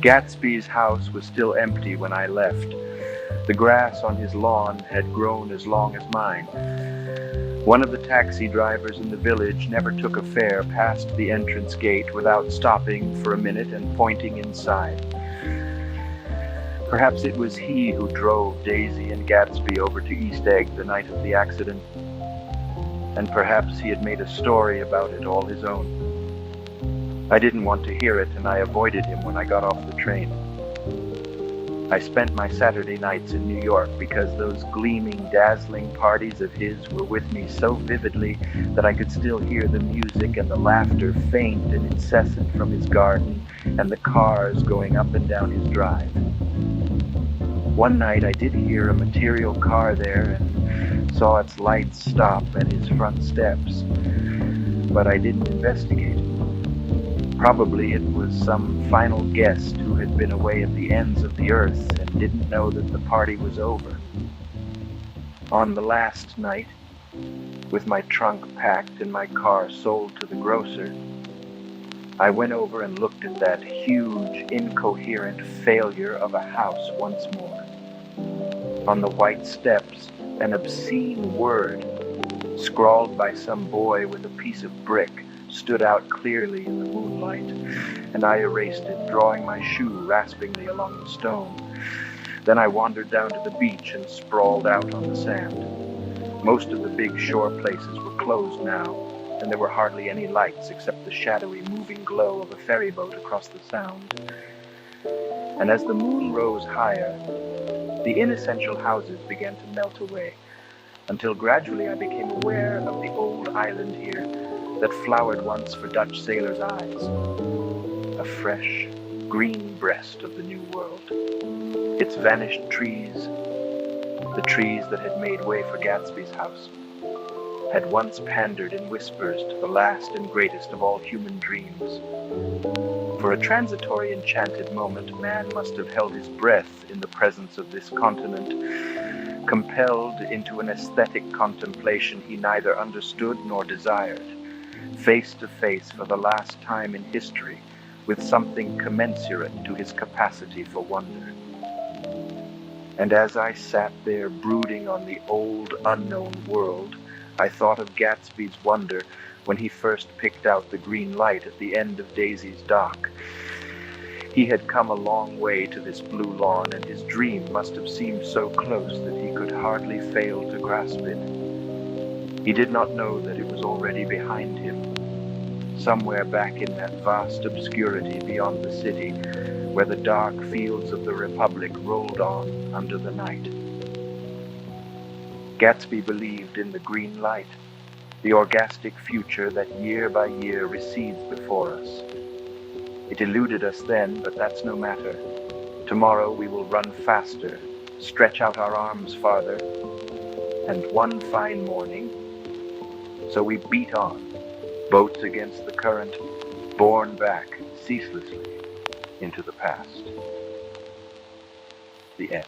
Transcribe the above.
Gatsby's house was still empty when I left. The grass on his lawn had grown as long as mine. One of the taxi drivers in the village never took a fare past the entrance gate without stopping for a minute and pointing inside. Perhaps it was he who drove Daisy and Gatsby over to East Egg the night of the accident, and perhaps he had made a story about it all his own. I didn't want to hear it, and I avoided him when I got off the train. I spent my Saturday nights in New York because those gleaming, dazzling parties of his were with me so vividly that I could still hear the music and the laughter faint and incessant from his garden and the cars going up and down his drive. One night I did hear a material car there and saw its lights stop at his front steps, but I didn't investigate. Probably it was some final guest who had been away at the ends of the earth and didn't know that the party was over. On the last night, with my trunk packed and my car sold to the grocer, I went over and looked at that huge, incoherent failure of a house once more. On the white steps, an obscene word, scrawled by some boy with a piece of brick, stood out clearly in the moonlight, and I erased it, drawing my shoe raspingly along the stone. Then I wandered down to the beach and sprawled out on the sand. Most of the big shore places were closed now, and there were hardly any lights except the shadowy moving glow of a ferry boat across the sound. And as the moon rose higher, the inessential houses began to melt away, until gradually I became aware of the old island here that flowered once for Dutch sailors' eyes, a fresh, green breast of the New World. Its vanished trees, the trees that had made way for Gatsby's house, had once pandered in whispers to the last and greatest of all human dreams. For a transitory enchanted moment, man must have held his breath in the presence of this continent, compelled into an aesthetic contemplation he neither understood nor desired, face to face for the last time in history with something commensurate to his capacity for wonder. And as I sat there brooding on the old unknown world, I thought of Gatsby's wonder when he first picked out the green light at the end of Daisy's dock. He had come a long way to this blue lawn, and his dream must have seemed so close that he could hardly fail to grasp it. He did not know that it was already behind him, somewhere back in that vast obscurity beyond the city, where the dark fields of the Republic rolled on under the night. Gatsby believed in the green light, the orgastic future that year by year recedes before us. It eluded us then, but that's no matter. Tomorrow we will run faster, stretch out our arms farther, and one fine morning, so we beat on, boats against the current, borne back ceaselessly into the past. The end.